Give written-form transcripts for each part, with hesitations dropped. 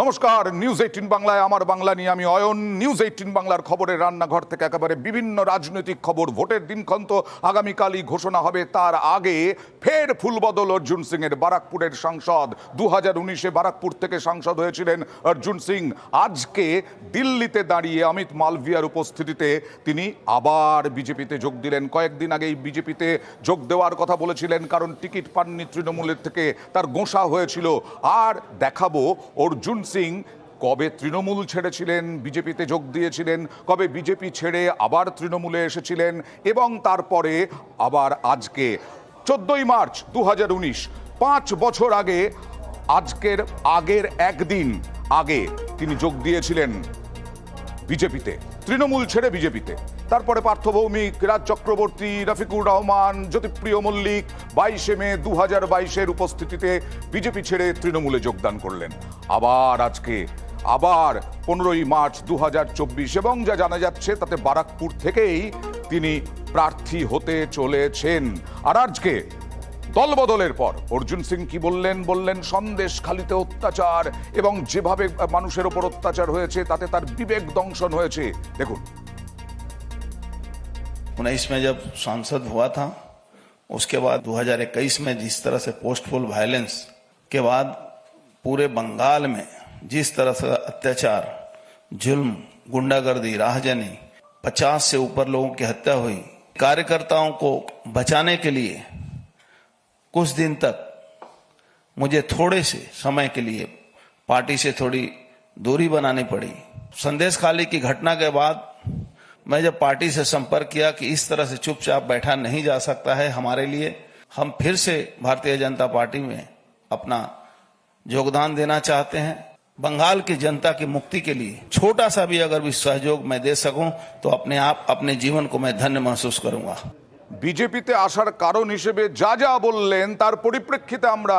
নমস্কার, নিউজ 18 বাংলায় আমার বাংলা নিয়ে আমি অয়ন। নিউজ 18 বাংলার খবরের রান্নাঘর থেকে একেবারে বিভিন্ন রাজনৈতিক খবর। ভোটের দিনক্ষণ তো আগামীকালই ঘোষণা হবে, তার আগে ফের ফুলবদল অর্জুন সিং এর। বারাকপুরের সাংসদ, 2019-এ বারাকপুর থেকে সাংসদ হয়েছিলেন অর্জুন সিং। আজকে দিল্লিতে দাঁড়িয়ে অমিত মালভিয়ার উপস্থিতিতে তিনি আবার বিজেপিতে যোগ দিলেন। কয়েকদিন আগেই বিজেপিতে যোগ দেওয়ার কথা বলেছিলেন, কারণ টিকিট পাননি তৃণমূলের থেকে, তার গোঁসা হয়েছিল। আর দেখাবো অর্জুন সিং কবে তৃণমূল ছেড়েছিলেন, বিজেপিতে যোগ দিয়েছিলেন, কবে বিজেপি ছেড়ে আবার তৃণমূলে এসেছিলেন, এবং তারপরে আবার আজকে 14ই মার্চ 2019, 5 বছর আগে, আজকের আগের একদিন আগে তিনি যোগ দিয়েছিলেন বিজেপিতে, তৃণমূল ছেড়ে বিজেপিতে। তারপরে পার্থ ভৌমিক, রাজ চক্রবর্তী, রফিকুর রহমান, জ্যোতিপ্রিয় মল্লিক 22শে মে 2022-এর উপস্থিতিতে বিজেপি ছেড়ে তৃণমূলে যোগদান করলেন। আবার আজকে, আবার 15ই মার্চ 2024, এবং যা জানা যাচ্ছে তাতে বারাকপুর থেকেই তিনি প্রার্থী হতে চলেছেন। আর আজকে দলবদলের পর অর্জুন সিং কি বললেন সন্দেশখালিতে অত্যাচার এবং যেভাবে মানুষের ওপর অত্যাচার হয়েছে তাতে তার বিবেক দংশন হয়েছে। দেখুন। 19 में जब सांसद हुआ था, उसके बाद 2021 में जिस तरह से पोस्टफुल वायलेंस के बाद पूरे बंगाल में जिस तरह से अत्याचार, जुल्म, गुंडागर्दी, राहजनी, 50 से ऊपर लोगों की हत्या हुई। कार्यकर्ताओं को बचाने के लिए कुछ दिन तक मुझे थोड़े से समय के लिए पार्टी से थोड़ी दूरी बनानी पड़ी। संदेशखाली की घटना के बाद मैं जब पार्टी से संपर्क किया कि इस तरह से चुपचाप बैठा नहीं जा सकता है हमारे लिए, हम फिर से भारतीय जनता पार्टी में अपना योगदान देना चाहते हैं। बंगाल की जनता की मुक्ति के लिए छोटा सा भी अगर भी सहयोग मैं दे सकूं तो अपने आप अपने जीवन को मैं धन्य महसूस करूंगा। বিজেপিতে আসার কারণ হিসেবে যা যা বললেন তার পরিপ্রেক্ষিতে আমরা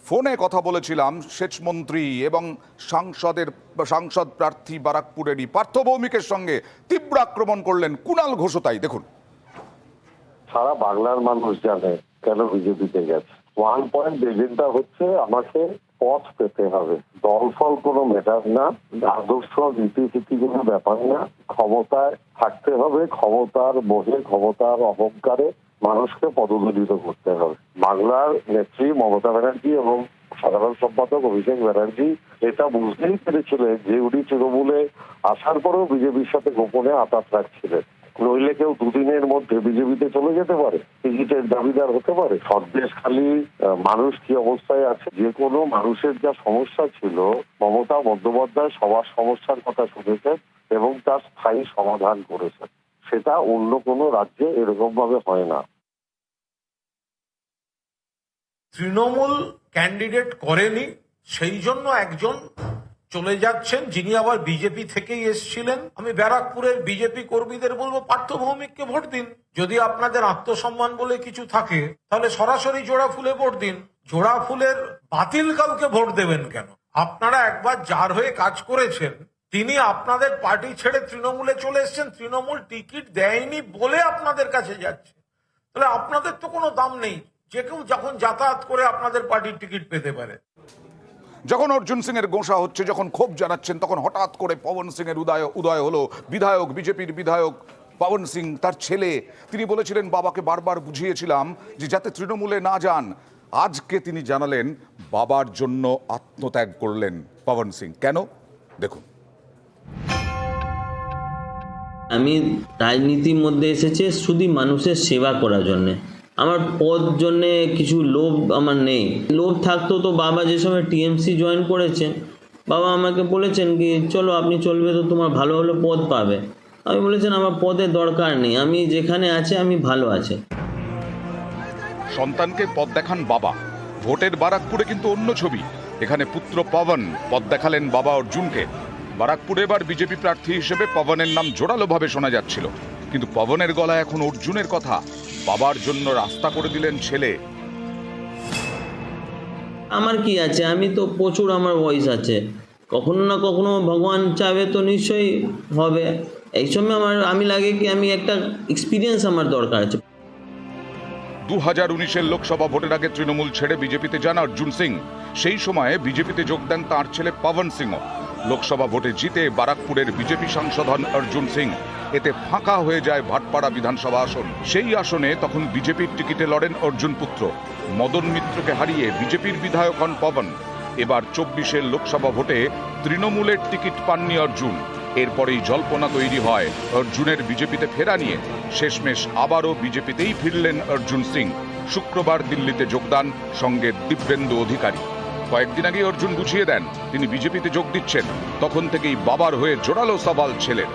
ফোনে কথা বলেছিলাম সেচমন্ত্রী এবং সাংসদ প্রার্থী বারাকপুরেরই পার্থ ভৌমিকের সঙ্গে। তীব্র আক্রমণ করলেন কুণাল ঘোষতাই। দেখুন। সারা বাংলার মানুষ জানে কেন বিজেপিতে গেছে। 1 পয়েন্ট এজেন্ডা হচ্ছে আমাকে পথ পেতে হবে। দল ফল কোনো ম্যাটার না, আদর্শ নীতি কোনো ব্যাপার না, ক্ষমতায় থাকতে হবে, ক্ষমতার মোহে, ক্ষমতার অহংকারে মানুষকে পদদলিত করতে হবে। বাংলার নেত্রী মমতা ব্যানার্জি এবং সাধারণ সম্পাদক অভিষেক ব্যানার্জি এটা বুঝতেই পেরেছিলেন যে উনি তৃণমূলে আসার পরেও বিজেপির সাথে গোপনে আঁতাত রাখছিলেন। নইলে কেউ দুদিনের মধ্যে বিজেপিতে চলে যেতে পারে, টিকিটের দাবিদার হতে পারে। সন্দেশখালী মানুষ কি অবস্থায় আছে, যে কোনো মানুষের যা সমস্যা ছিল মমতা বন্দ্যোপাধ্যায় সবার সমস্যার কথা শুনেছেন এবং তার স্থায়ী সমাধান করেছেন। সেটা অন্য কোনো রাজ্যে এরকম ভাবে হয় না। তৃণমূল ক্যান্ডিডেট করেনি, সেই জন্য একজন চলে যাচ্ছেন যিনি আবার বিজেপি থেকেই এসেছিলেন। আমি ব্যারাকপুরের বিজেপি কর্মীদের বলবো, পার্থ ভৌমিককে ভোট দিন। যদি আপনাদের আত্মসম্মান বলে কিছু থাকে তাহলে সরাসরি জোড়া ফুলে ভোট দিন। জোড়া ফুলের বাতিল কাউকে ভোট দেবেন কেন? আপনারা একবার যার হয়ে কাজ করেছেন তিনি আপনাদের পার্টি ছেড়ে তৃণমূলে চলে এসেছেন, তৃণমূল টিকিট দেয়নি বলে আপনাদের কাছে যাচ্ছে। তাহলে আপনাদের তো কোনো দাম নেই, যে কেউ যখন যাতায়াত করে আপনাদের পার্টির টিকিট পেতে পারে। যখন অর্জুন সিং এর গোঁসা হচ্ছে, যখন ক্ষোভ জানাচ্ছেন, তখন হঠাৎ করে পবন সিং এর উদয় হলো। বিধায়ক, বিজেপির বিধায়ক পবন সিং, তার ছেলে, তিনি বলেছিলেন বাবাকে বারবার বুঝিয়েছিলাম যে যাতে তৃণমূলে না যান। আজকে তিনি জানালেন বাবার জন্য আত্মত্যাগ করলেন পবন সিং। কেন? দেখুন। আমি রাজনীতির মধ্যে এসেছি শুধু মানুষের সেবা করার জন্যে। আমার পদ জন্যে কিছু লোভ আমার নেই। লোভ থাকতো তো বাবা যে সময় টিএমসি জয়েন করেছেন, বাবা আমাকে বলেছেন কি চলো আপনি চলবে তো তোমার ভালো ভালো পদ পাবে। আমি বলেছেন আমার পদের দরকার নেই, আমি যেখানে আছে আমি ভালো আছে। সন্তানকে পদ দেখান বাবা। ভোটের বারাকপুরে কিন্তু অন্য ছবি। এখানে পুত্র পবন পদ দেখালেন বাবা অর্জুনকে। বারাকপুরে এবার বিজেপি প্রার্থী হিসেবে পবনের নাম জোরালোভাবে শোনা যাচ্ছিল, কিন্তু পবনের গলায় এখন অর্জুনের কথা। বাবার জন্য রাস্তা করে দিলেন ছেলে। আমার কি আছে, আমি তো প্রচুর আমার ভয়েস আছে, কখনো না কখনো ভগবান চাবে তো নিশ্চয়ই হবে। এই সময় আমি লাগে কি আমি একটা এক্সপিরিয়েন্স আমার দরকার আছে। 2019-এর লোকসভা ভোটের আগে তৃণমূল ছেড়ে বিজেপিতে যান অর্জুন সিং। সেই সময়ে বিজেপিতে যোগ দেন তাঁর ছেলে পবন সিংহ। লোকসভা ভোটে জিতে বারাকপুরের বিজেপি সাংসদ হন অর্জুন সিং। এতে ফাঁকা হয়ে যায় ভাটপাড়া বিধানসভা আসন। সেই আসনে তখন বিজেপির টিকিটে লড়েন অর্জুন পুত্র। মদন মিত্রকে হারিয়ে বিজেপির বিধায়ক হন পবন। এবার 24-এর লোকসভা ভোটে তৃণমূলের টিকিট পাননি অর্জুন। এরপরেই জল্পনা তৈরি হয় অর্জুনের বিজেপিতে ফেরা নিয়ে। শেষমেশ আবারও বিজেপিতেই ফিরলেন অর্জুন সিং। শুক্রবার দিল্লিতে যোগদান, সঙ্গে দিব্যেন্দু অধিকারী। কয়েকদিন আগে অর্জুন বুঝিয়ে দেন তিনি বিজেপিতে যোগ দিচ্ছেন। তখন থেকেই বাবার হয়ে জোরালো সওয়াল ছেলের।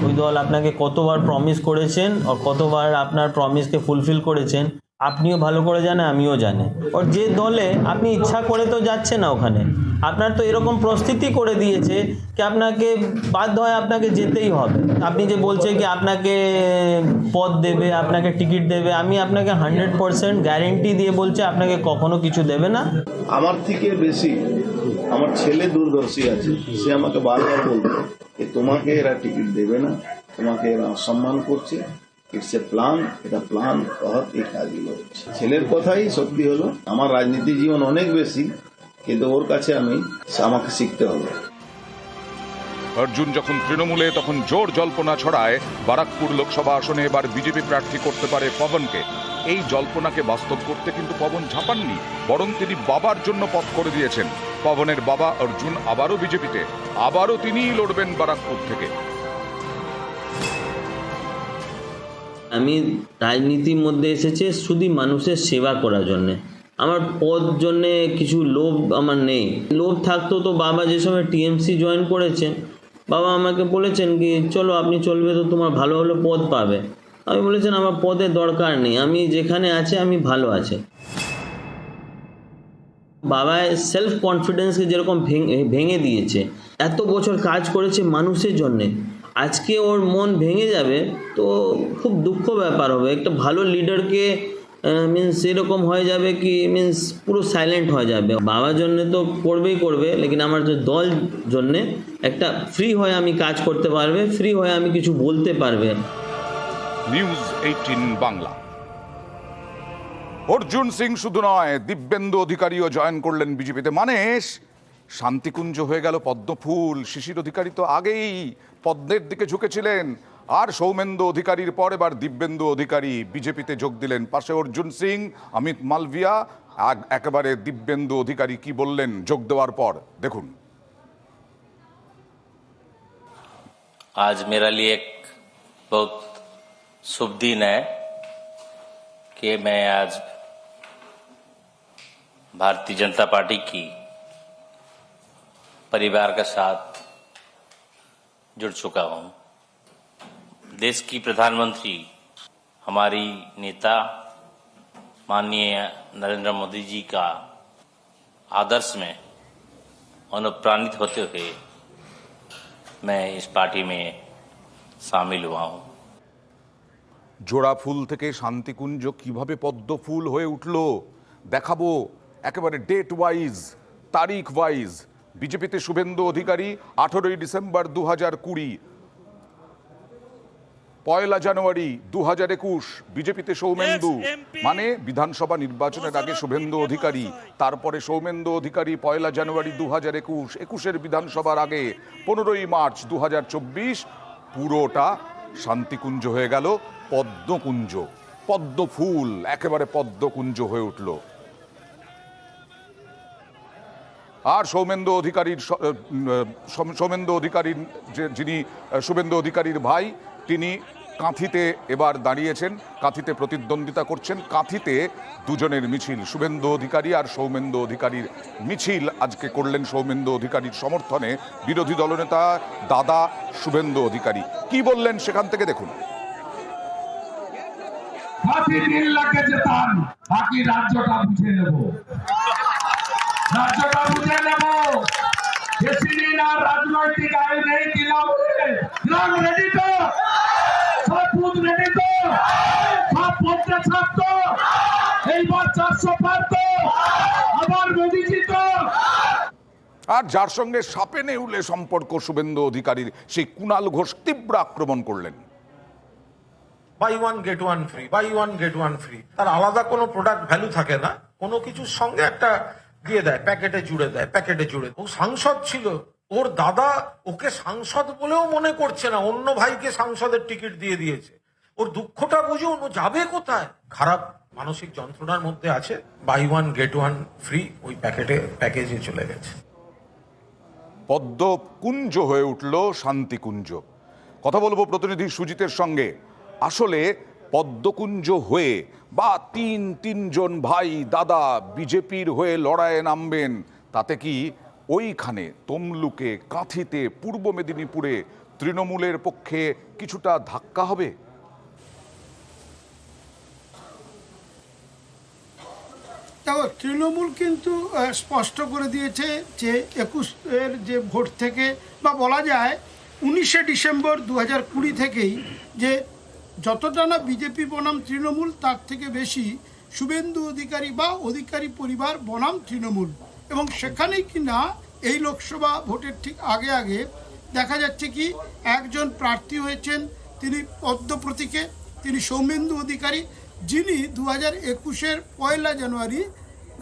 ওই দল আপনাকে কতবার প্রমিস করেছেন আর কতবার আপনার প্রমিসকে ফুলফিল করেছেন আপনিও ভালো করে জানেন, আমিও জানি। আর যে দলে আপনি ইচ্ছা করে তো যাচ্ছেন না, ওখানে আপনার তো এরকম পরিস্থিতি করে দিয়েছে কি আপনাকে বাধ্য হয় আপনাকে যেতেই হবে। আপনি যে বলছেন কি আপনাকে পদ দেবে, আপনাকে টিকিট দেবে, আমি আপনাকে 100% গ্যারেন্টি দিয়ে বলছি আপনাকে কখনো কিছু দেবে না। আমার থেকে বেশি আমার ছেলে দূরদর্শী আছে, সে আমাকে বারবার বলবে যে তোমাকে এরা টিকিট দেবে না, তোমাকে এরা অসম্মান করছে, ইটস এ প্ল্যান, এটা প্ল্যান তহত এই কাজগুলো হচ্ছে। ছেলের কথাই সত্যি হলো, আমার রাজনীতি জীবন অনেক বেশি, কিন্তু ওর কাছে আমাকে শিখতে হবে। অর্জুন যখন তৃণমূলে তখন জোর জল্পনা ছড়ায় বারাকপুর লোকসভা আসনে এবার বিজেপি প্রার্থী করতে পারে পবনকে। এই জল্পনাকে বাস্তব করতে কিন্তু পবন ঝাঁপাননি, বরং তিনি বাবার জন্য পথ করে দিয়েছেন। পবনের বাবা অর্জুন আবারও বিজেপিতে, আবারও তিনিই লড়বেন বারাকপুর থেকে। আমি রাজনীতির মধ্যে এসেছে শুধু মানুষের সেবা করার জন্যে। আমার পদ জন্যে কিছু লোভ আমার নেই। লোভ থাকতো তো বাবা যে সময় টিএমসি জয়েন করেছেন, বাবা আমাকে বলেছেন কি চলো আপনি চলবে তো তোমার ভালো ভালো পদ পাবে। আমি বলেছেন আমার পদের দরকার নেই, আমি যেখানে আছে আমি ভালো আছে। বাবা সেলফ কনফিডেন্সকে যেরকম ভেঙে দিয়েছে, এত বছর কাজ করেছে মানুষের জন্যে, আজকে ওর মন ভেঙে যাবে তো খুব দুঃখ ব্যাপার হবে। একটা ভালো লিডারকে মিন্স এরকম হয়ে যাবে কি মিন্স পুরো সাইলেন্ট হয়ে যাবে। বাবার জন্যে তো করবেই করবে, লেকিন আমার যে দল জন্যে একটা ফ্রি হয়ে আমি কাজ করতে পারবে, ফ্রি হয়ে আমি কিছু বলতে পারবে। নিউজ 18 বাংলা। অর্জুন সিং শুধু নয়, দিব্যেন্দু অধিকারীও জয়েন করলেন বিজেপিতে। মানে শান্তিকুঞ্জ হয়ে গেল পদ্মফুল। শিশির অধিকারী তো আগেই পদ্মের দিকে ঝুঁকেছিলেন, আর সৌমেন্দু অধিকারীর পর এবার দিব্যেন্দু অধিকারী বিজেপিতে যোগ দিলেন। পাশে অর্জুন সিং, অমিত মালভিয়া, একেবারে দিব্যেন্দু অধিকারী কি বললেন যোগ দেওয়ার পর দেখুন। आज मेरा लिए एक बहुत शुभ दिन है कि मैं आज भारतीय जनता पार्टी की परिवार के साथ जुड़ चुका हूं। देश की प्रधानमंत्री हमारी नेता माननीय नरेंद्र मोदी जी का आदर्श में अनुप्राणित होते हुए मैं इस पार्टी में शामिल हुआ हूं। জোড়া ফুল থেকে শান্তিকুঞ্জ কিভাবে পদ্ম ফুল হয়ে উঠল দেখাবো, একেবারে ডেট ওয়াইজ, তারিখ ওয়াইজ। বিজেপিতে শুভেন্দু অধিকারী 18ই ডিসেম্বর 2020, 1 জানুয়ারি 2021 বিজেপিতে সৌমেন্দু। মানে বিধানসভা নির্বাচনের আগে শুভেন্দু অধিকারী, তারপরে সৌমেন্দু অধিকারী 1 জানুয়ারি 2021, 21-এর বিধানসভার আগে 15ই মার্চ 2024 পুরোটা শান্তিকুঞ্জ হয়ে গেল পদ্মকুঞ্জ। পদ্মফুল একেবারে পদ্মকুঞ্জ হয়ে উঠল। আর সৌমেন্দু অধিকারীর যিনি শুভেন্দু অধিকারীর ভাই, তিনি কাঁথিতে এবার দাঁড়িয়েছেন, কাঁথিতে প্রতিদ্বন্দ্বিতা করছেন। কাঁথিতে দুজনের মিছিল, শুভেন্দু অধিকারী আর সৌমেন্দু অধিকারীর মিছিল আজকে করলেন সৌমেন্দু অধিকারীর সমর্থনে বিরোধী দলনেতা দাদা শুভেন্দু অধিকারী। কি বললেন সেখান থেকে দেখুন। কাঁথি 3 লাখে যেতাম, বাকি রাজ্যটা বুঝে নেব, রাজ্যটা বুঝে নেব। বেশি দিন আর রাজনৈতিক আয় নেই দিলাম। গ্রাম রেডি তো, সব বুথ রেডি তো, সব পঞ্চে ছাপ তো, এইবার 400 পার তো, আবার মোদিজি তো। আর যার সঙ্গে সাপে নেউলে সম্পর্ক শুভেন্দু অধিকারীর, সেই কুণাল ঘোষ তীব্র আক্রমণ করলেন। Buy one get one free, buy one get one free, তার আলাদা কোনো প্রোডাক্ট ভ্যালু থাকে না। কোনো কিছুর সঙ্গে একটা দিয়ে দেয়, প্যাকেটে জুড়ে দেয়, প্যাকেটে জুড়ে। ও সাংসদ ছিল, ওর দাদা ওকে সাংসদ বলেও মনে করছে না, অন্য ভাইকে সাংসদের টিকিট দিয়ে দিয়েছে। ওর দুঃখটা বুঝুন, ও যাবে কোথায়? খারাপ মানসিক যন্ত্রণার মধ্যে আছে। Buy one get one free ওই প্যাকেজে চলে গেছে। পদ্মকুঞ্জ হয়ে উঠল শান্তিকুঞ্জ। কথা বলবো প্রতিনিধি সুজিতের সঙ্গে। আসলে পদ্মকুঞ্জ হয়ে বা তিনজন ভাই দাদা বিজেপির হয়ে লড়াইয়ে নামবেন, তাতে কি ওইখানে তমলুকে, কাঁথিতে, পূর্ব মেদিনীপুরে তৃণমূলের পক্ষে কিছুটা ধাক্কা হবে? দেখো, তৃণমূল কিন্তু স্পষ্ট করে দিয়েছে যে 21-এর যে ভোট থেকে, বা বলা যায় 19শে ডিসেম্বর 2020 থেকেই, যে যতটা না বিজেপি বনাম তৃণমূল, তার থেকে বেশি শুভেন্দু অধিকারী বা অধিকারী পরিবার বনাম তৃণমূল। এবং সেখানেই কিনা এই লোকসভা ভোটের ঠিক আগে আগে দেখা যাচ্ছে কি একজন প্রার্থী হয়েছেন, তিনি পদ্ম প্রতীকে, তিনি সৌমেন্দু অধিকারী, যিনি 2021-এর 1 জানুয়ারি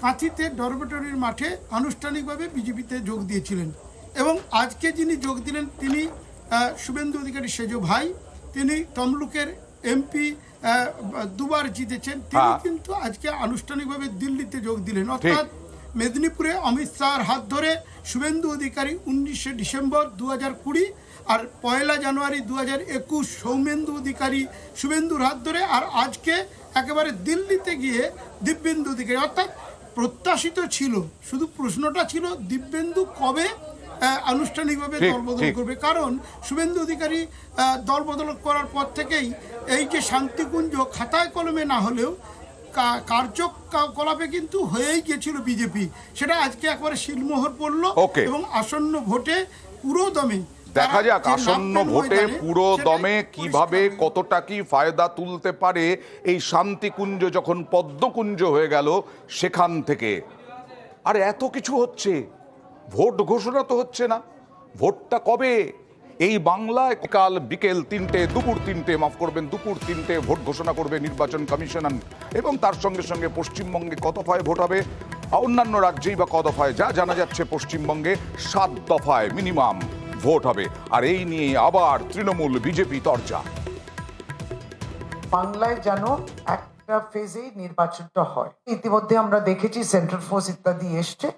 কাঁথিতে ডরমেটরির মাঠে আনুষ্ঠানিকভাবে বিজেপিতে যোগ দিয়েছিলেন। এবং আজকে যিনি যোগ দিলেন তিনি শুভেন্দু অধিকারী সেজ ভাই, তিনি তমলুকের এমপি দুবার জিতেছেন, তিনি কিন্তু আজকে আনুষ্ঠানিকভাবে দিল্লিতে যোগ দিলেন। অর্থাৎ মেদিনীপুরে অমিত শাহর হাত ধরে শুভেন্দু অধিকারী 19শে ডিসেম্বর 2020, আর 1 জানুয়ারি 2021 সৌমেন্দু অধিকারী শুভেন্দুর হাত ধরে, আর আজকে একেবারে দিল্লিতে গিয়ে দিব্যেন্দু অধিকারী। অর্থাৎ প্রত্যাশিত ছিল, শুধু প্রশ্নটা ছিল দিব্যেন্দু কবে আনুষ্ঠানিকভাবে দলবদল করবে। কারণ শুভেন্দু অধিকারী দলবদল করার পর থেকেই এই যে শান্তিকুঞ্জ খাতায় কলমে না হলেও কার্যকলাপে কিন্তু হয়েই গেছিল বিজেপি, সেটা আজকে একবারে শিলমোহর পড়ল। এবং আসন্ন ভোটে পুরো দমে দেখা যাক আসন্ন ভোটে পুরো দমে কিভাবে কতটা কি ফায়দা তুলতে পারে এই শান্তিকুঞ্জ যখন পদ্মকুঞ্জ হয়ে গেল সেখান থেকে। আর এত কিছু হচ্ছে, ভোট ঘোষণা তো হচ্ছে না। ভোটটা কবে? এই বাংলায় কাল বিকেল 3টে, দুপুর 3টে, মাফ করবেন, দুপুর 3টে ভোট ঘোষণা করবে নির্বাচন কমিশন। এবং তার সঙ্গে সঙ্গে পশ্চিমবঙ্গে কত দফায় ভোট হবে, অন্যান্য রাজ্যেই বা কত দফায়, যা জানা যাচ্ছে পশ্চিমবঙ্গে 7 দফায় মিনিমাম ভোট হবে। আর এই নিয়ে আবার তৃণমূল বিজেপি তরজা। বাংলায় যেন একটা ফেজেই নির্বাচনটা হয়। ইতিমধ্যে আমরা দেখেছি সেন্ট্রাল ফোর্স ইত্যাদি এসছে।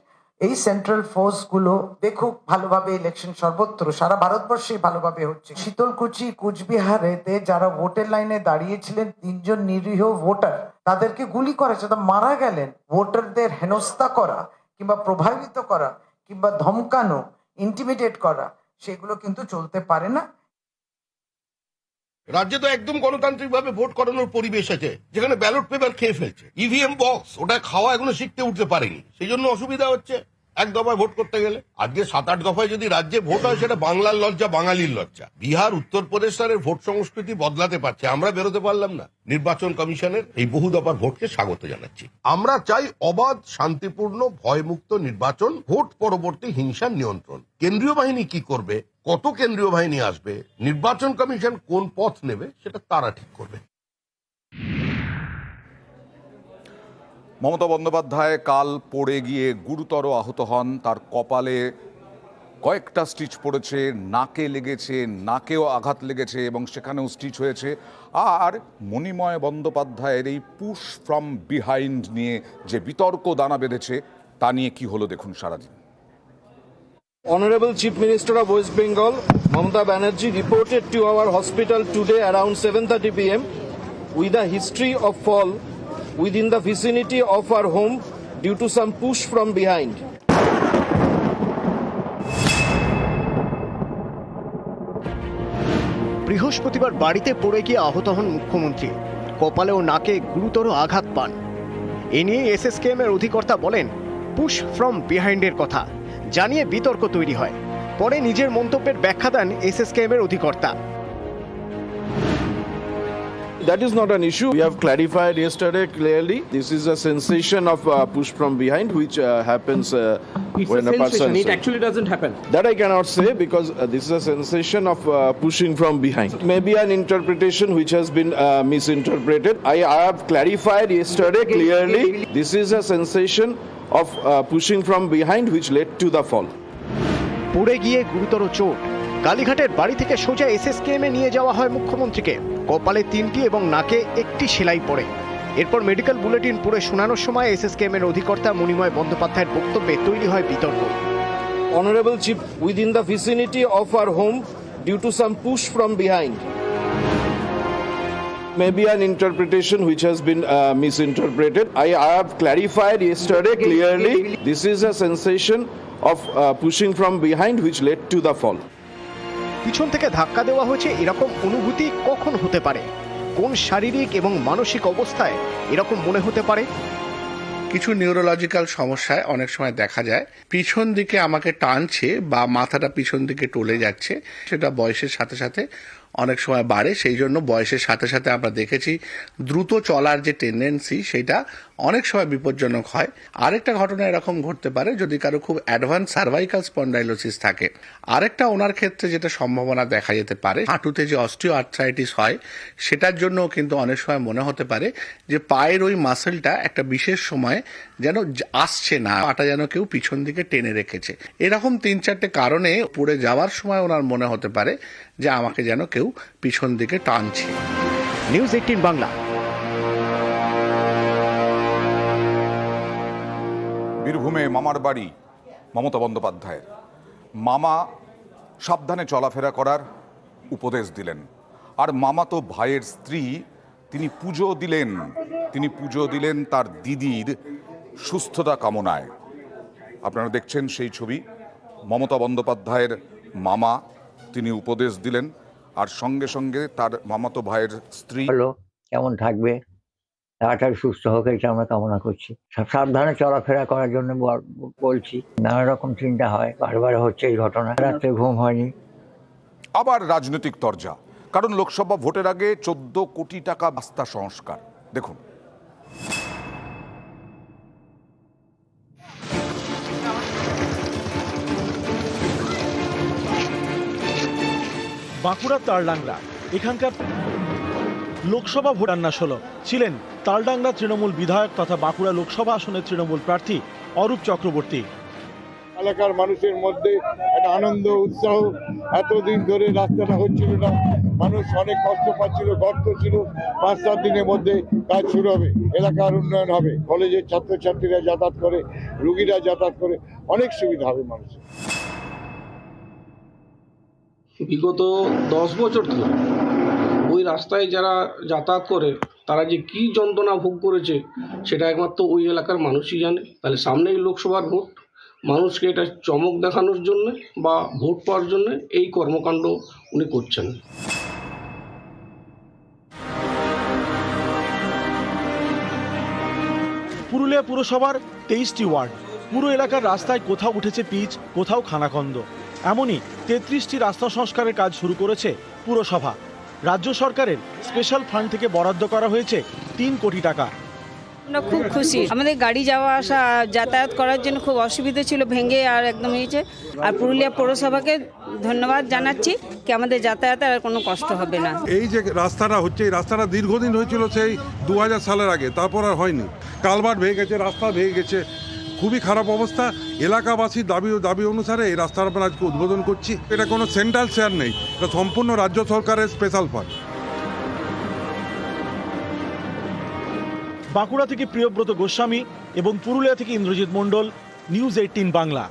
এই সেন্ট্রাল ফোর্স গুলো দেখুক ভালোভাবে ইলেকশন, সর্বত্র সারা ভারতবর্ষে ভালোভাবে হচ্ছে। শীতলকুচি, কুচবিহারেতে যারা ভোটের লাইনে দাঁড়িয়েছিলেন 3 জন নিরীহ ভোটার, তাদেরকে গুলি করেছে, তা মারা গেলেন। ভোটারদের হেনস্থা করা কিংবা প্রভাবিত করা কিংবা ধমকানো, ইন্টিমিডেট করা, সেগুলো কিন্তু চলতে পারে না। রাজ্যে তো একদম গণতান্ত্রিক ভাবে ভোট করানোর পরিবেশ আছে, যেখানে ব্যালট পেপার খেয়ে ফেলছে, ইভিএম বক্স ওটা খাওয়া এখনো শিখতে উঠতে পারেনি, সেই জন্য অসুবিধা হচ্ছে 1 দফায় ভোট করতে গেলে। আজকে 7-8 দফায় যদি রাজ্যে ভোট হয়, সেটা বাংলার লজ্জা, বাঙালির লজ্জা। বিহার, উত্তরপ্রদেশ তার ভোট সংস্কৃতি বদলাতে পারছে, আমরা বেরোতে পারলাম না। নির্বাচন কমিশনের এই বহু দফার ভোটকে স্বাগত জানাচ্ছি। আমরা চাই অবাধ, শান্তিপূর্ণ, ভয়মুক্ত নির্বাচন, ভোট পরবর্তী হিংসার নিয়ন্ত্রণ। কেন্দ্রীয় বাহিনী কি করবে, কত কেন্দ্রীয় বাহিনী আসবে, নির্বাচন কমিশন কোন পথ নেবে, সেটা তারা ঠিক করবে। মমতা বন্দ্যোপাধ্যায় কাল পড়ে গিয়ে গুরুতর আহত হন। তার কপালে কয়েকটা স্টিচ পড়েছে, নাকে লেগেছে, নাকেও আঘাত লেগেছে এবং সেখানেও স্টিচ হয়েছে। আর মণিময় বন্দ্যোপাধ্যায়ের এই পুশ ফ্রম বিহাইন্ড নিয়ে যে বিতর্ক দানা বেঁধেছে, তা নিয়ে কি হলো দেখুন সারাদিন। Honorable Chief Minister of West Bengal, Mamata Banerjee, reported to our hospital today around 7:30 p.m. with a history of fall within the vicinity of our home due to some push from behind. বৃহস্পতিবার বাড়িতে পড়ে গিয়ে আহত হন মুখ্যমন্ত্রী। কপালে ও নাকে গুরুতর আঘাত পান। এ নিয়ে এসএসকেএম এর অধিকর্তা বলেন পুশ ফ্রম বিহাইন্ডের কথা জানিয়ে বিতর্ক তৈরি হয়। পরে নিজের মন্তব্যের ব্যাখ্যা দেন এসএসকেএম এর অধিকর্তা। That is not an issue. We have clarified yesterday clearly. This is a sensation of push from behind, which happens when a person. It actually doesn't happen. That I cannot say because this is a sensation of pushing from behind. Maybe an interpretation which has been misinterpreted. I have clarified yesterday clearly. This is a sensation of pushing from behind, which led to the fall. পড়ে গিয়ে গুরুতর চোট। কালীঘাটের বাড়ি থেকে সোজা এসএসকেএমে নিয়ে যাওয়া হয় মুখ্যমন্ত্রীকে। কপালে 3টি এবং নাকে 1টি সেলাই পড়ে। এরপর মেডিকেল বুলেটিন পড়ে শোনানোর সময় এসএসকেএমের অধিকর্তা মণিময় বন্দ্যোপাধ্যায়ের বক্তব্যে তৈরি হয় বিতর্ক। Honorable Chief, within the vicinity of our home, due to some push from behind. Maybe an interpretation which has been misinterpreted. I have clarified yesterday clearly. This is a sensation of pushing from behind, which led to the fall. পিছন থেকে ধাক্কা দেওয়া হয়েছে এরকম অনুভূতি কখন হতে পারে? কোন শারীরিক এবং মানসিক অবস্থায় এরকম মনে হতে পারে? কিছু নিউরোলজিক্যাল সমস্যায় অনেক সময় দেখা যায় পিছন দিকে আমাকে টানছে বা মাথাটা পিছন দিকে টলে যাচ্ছে, সেটা বয়সের সাথে সাথে অনেক সময় বাড়ে। সেই জন্য বয়সের সাথে সাথে আমরা দেখেছি দ্রুত চলার যে টেন্ডেন্সি সেটা অনেক সময় বিপজ্জনক হয়। আরেকটা ঘটনা এরকম ঘটতে পারে যদি কারো খুব অ্যাডভান্স সার্ভাইকাল স্পন্ডাইলোসিস থাকে। আরেকটা ওনার ক্ষেত্রে যেটা সম্ভাবনা দেখা যেতে পারে, হাঁটুতে যে অস্টিও আর্থ্রাইটিস হয় সেটার জন্য কিন্তু অনেক সময় মনে হতে পারে যে পায়ের ওই মাসেলটা একটা বিশেষ সময় যেন আসছে না, পাটা যেন কেউ পিছন দিকে টেনে রেখেছে। এরকম 3-4টে কারণে পড়ে যাওয়ার সময় ওনার মনে হতে পারে যে আমাকে যেন কেউ পিছন দিকে টানছে। নিউজ 18 বাংলা। বীরভূমে মামার বাড়ি মমতা বন্দ্যোপাধ্যায়ের। মামা সাবধানে চলাফেরা করার উপদেশ দিলেন, আর মামাতো ভাইয়ের স্ত্রী তিনি পুজো দিলেন তার দিদির সুস্থতা কামনায়। আপনারা দেখছেন সেই ছবি। মমতা বন্দ্যোপাধ্যায়ের মামা তিনি উপদেশ দিলেন, আর সঙ্গে সঙ্গে তার মামাতো ভাইয়ের স্ত্রী কেমন থাকবে, তাড়াতাড়ি সুস্থ হোক এটা আমরা কামনা করছি। সাবধানে চলাফেরা করার জন্য বলছি। নানা রকম চিন্তা হয়, বারবার হচ্ছে এই ঘটনা, রাত্রে ঘুম হয়নি। আবার রাজনৈতিক তরজা, কারণ লোকসভা ভোটের আগে 14 কোটি টাকা রাস্তা সংস্কার। দেখুন, বাঁকুড়ার তালডাংরা এখানকার লোকসভা ভোট ষোলো ছিলেন তালডাংরা তৃণমূল বিধায়ক তথা বাঁকুড়া লোকসভা আসনের তৃণমূল প্রার্থী অরূপ চক্রবর্তী। এলাকার মানুষের মধ্যে একটা আনন্দ উৎসাহ, এতদিন ধরে রাস্তাটা হচ্ছিল না, মানুষ অনেক কষ্ট পাচ্ছিল, গর্ত ছিল। 5-7 দিনের মধ্যে কাজ শুরু হবে, এলাকার উন্নয়ন হবে, কলেজের ছাত্রছাত্রীরা যাতায়াত করে, রুগীরা যাতায়াত করে, অনেক সুবিধা হবে মানুষের। বিগত 10 বছর ধরে ওই রাস্তায় যারা যাতায়াত করে তারা যে কি যন্ত্রণা ভোগ করেছে সেটা একমাত্র ওই এলাকার মানুষই জানে। তাহলে সামনেই লোকসভার ভোট, মানুষকে এটা চমক দেখানোর জন্য বা ভোট পাওয়ার জন্য এই কর্মকাণ্ড উনি করছেন। পুরুলিয়া পুরসভার 23টি ওয়ার্ড, পুরো এলাকার রাস্তায় কোথাও উঠেছে পিচ, কোথাও খানাখন্দ। এমনই 33টি রাস্তা সংস্কারের কাজ শুরু করেছে পুরসভা। রাজ্য সরকারের স্পেশাল ফান্ড থেকে বরাদ্দ করা হয়েছে 3 কোটি টাকা। আমরা খুব খুশি, আমাদের গাড়ি যাওয়া আসা যাতায়াত করার জন্য খুব অসুবিধা ছিল, ভেঙে আর একদম হয়েছে। আর পুরুলিয়া পৌরসভাকে ধন্যবাদ জানাচ্ছি কি আমাদের যাতায়াতে আর কোনো কষ্ট হবে না। এই যে রাস্তাটা হচ্ছে, এই রাস্তাটা দীর্ঘদিন হয়েছিল সেই 2000 সালের আগে, তারপর আর হয়নি। কালভার্ট ভেঙে গেছে, রাস্তা ভেঙে গেছে, খুবই খারাপ অবস্থা। এলাকাবাসীর দাবি অনুসারে এই রাস্তাটা আমরা আজকে উদ্বোধন করছি। এটা কোনো সেন্ট্রাল শেয়ার নেই, এটা সম্পূর্ণ রাজ্য সরকারের স্পেশাল ফান্ড। বাঁকুড়া থেকে প্রিয়ব্রত গোস্বামী এবং পুরুলিয়া থেকে ইন্দ্রজিৎ মণ্ডল, নিউজ 18 বাংলা।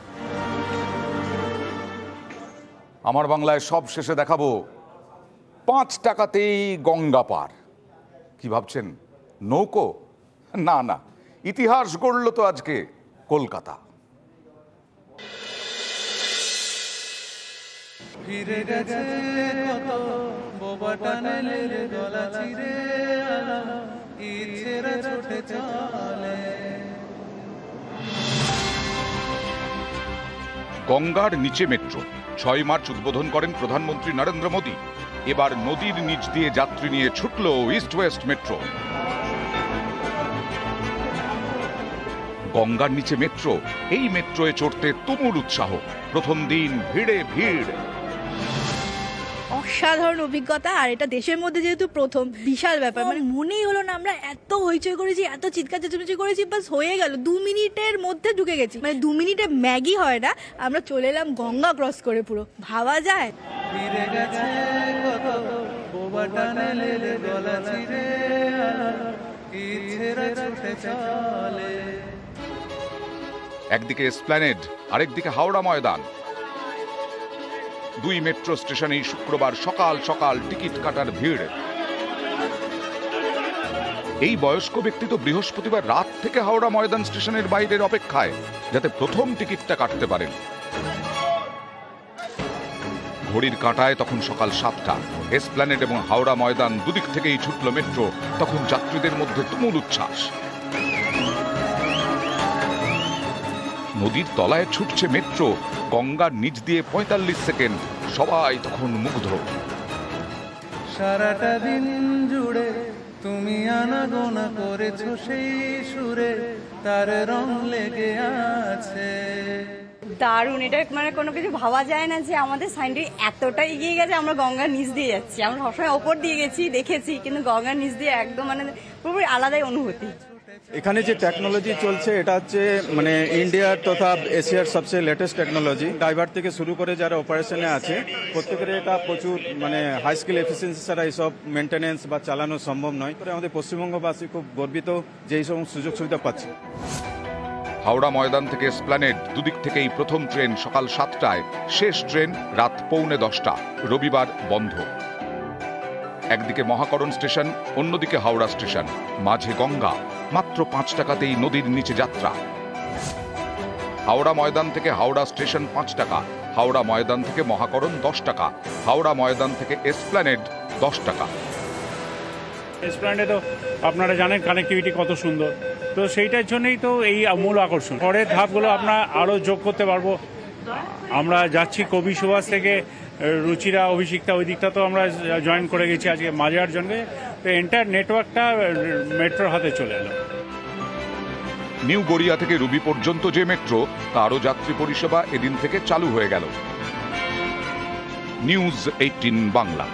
আমার বাংলায় সব শেষে দেখাবো 5 টাকাতেই গঙ্গা পার। কি ভাবছেন, নৌকো? না না, ইতিহাস গড়ল তো আজকে কলকাতা। ফিরে গেছে কত বোবা টানেলের গলা চিরে আলো, ইচ্ছেরা ছুটে চলে। গঙ্গার নিচে মেট্রো 6 মার্চ উদ্বোধন করেন প্রধানমন্ত্রী নরেন্দ্র মোদী। এবার নদীর নিচ দিয়ে যাত্রী নিয়ে ছুটল ইস্ট ওয়েস্ট মেট্রো। গঙ্গার নিচে মেট্রো, এই মেট্রোয় চড়তে তুমুল উৎসাহ। প্রথম দিন ভিড়ে ভিড়। অসাধারণ অভিজ্ঞতা, আর এটা দেশের মধ্যে যেহেতু প্রথম, বিশাল ব্যাপার। মানে মনেই হলো না আমরা এত হইচই করেছি, এত চিৎকার চেঁচামেচি করেছি, বাস হয়ে গেল। 2 মিনিটের মধ্যে ঢুকে গেছি। মানে 2 মিনিটে ম্যাগি হয় না, আমরা চলে এলাম গঙ্গা ক্রস করে। পুরো ভাবা যায়। ফিরে গেছে কত বোবা টানেলের গলা চিরে ইচ্ছেরা ছুটে চলে। একদিকে এসপ্ল্যানেড, আরেকদিকে হাওড়া ময়দান। 2 মেট্রো স্টেশনেই শুক্রবার সকাল সকাল টিকিট কাটার ভিড়। এই বয়স্ক ব্যক্তি তো বৃহস্পতিবার রাত থেকে হাওড়া ময়দান স্টেশনের বাইরের অপেক্ষায়, যাতে প্রথম টিকিটটা কাটতে পারেন। ঘড়ির কাঁটায় তখন সকাল 7টা। এসপ্ল্যানেড এবং হাওড়া ময়দান দুদিক থেকেই ছুটল মেট্রো। তখন যাত্রীদের মধ্যে তুমুল উচ্ছ্বাস। নদীর তলায় ছুটছে মেট্রো, গঙ্গার নিচ দিয়ে 45 সেকেন্ড। সবাই তখন মুগ্ধ। সারাটা দিন জুড়ে তুমি আনাগোনা করেছো সেই সুরে, তার রং লেগে আছে। দারুণ, এটা মানে কোনো কিছু ভাবা যায় না যে আমাদের সাইন্টিফিক এতটা এগিয়ে গেছে। আমরা গঙ্গার নিচ দিয়ে যাচ্ছি, আমরা সবসময় ওপর দিয়ে গেছি, দেখেছি, কিন্তু গঙ্গার নিচ দিয়ে একদম মানে পুরোপুরি আলাদাই অনুভূতি। এখানে যে টেকনোলজি চলছে এটা হচ্ছে মানে ইন্ডিয়ার তথা এশিয়ার সবচেয়ে লেটেস্ট টেকনোলজি। ড্রাইভার থেকে শুরু করে যারা অপারেশনে আছে প্রত্যেকের এটা প্রচুর মানে হাই স্কিল এফিসিয়েন্সি ছাড়া এইসব মেনটেন্যান্স বা চালানো সম্ভব নয়। আমাদের পশ্চিমবঙ্গবাসী খুব গর্বিত যে এই সমস্ত সুযোগ সুবিধা পাচ্ছে। হাওড়া ময়দান থেকে এসপ্ল্যানেড দুদিক থেকেই প্রথম ট্রেন সকাল 7টায়, শেষ ট্রেন রাত 9:45। রবিবার বন্ধ। একদিকে মহাকরণ স্টেশন, অন্যদিকে হাওড়া স্টেশন, মাঝে গঙ্গা। মাত্র 5 টাকাতেই নদীর নিচে যাত্রা। হাওড়া ময়দান থেকে হাওড়া স্টেশন 5 টাকা, হাওড়া ময়দান থেকে মহাকরণ 10 টাকা, হাওড়া ময়দান থেকে এসপ্ল্যানেড 10 টাকা। এসপ্ল্যানেডে তো আপনারা জানেন কানেক্টিভিটি কত সুন্দর, তো সেইটার জন্যই তো এই মূল আকর্ষণ। পরের ধাপগুলো আমরা আরও যোগ করতে পারবো। আমরা যাচ্ছি কবি সুভাষ থেকে রুচিরা, অভিষিক্তা, ওই দিকটা তো আমরা জয়েন করে গেছি আজকে মাঝার জন্য। তো এন্টায়ার নেটওয়ার্কটা মেট্রোর হাতে চলে এলো। নিউ গড়িয়া থেকে রুবি পর্যন্ত যে মেট্রো, তারও যাত্রী পরিষেবা এদিন থেকে চালু হয়ে গেল। নিউজ 18 বাংলা।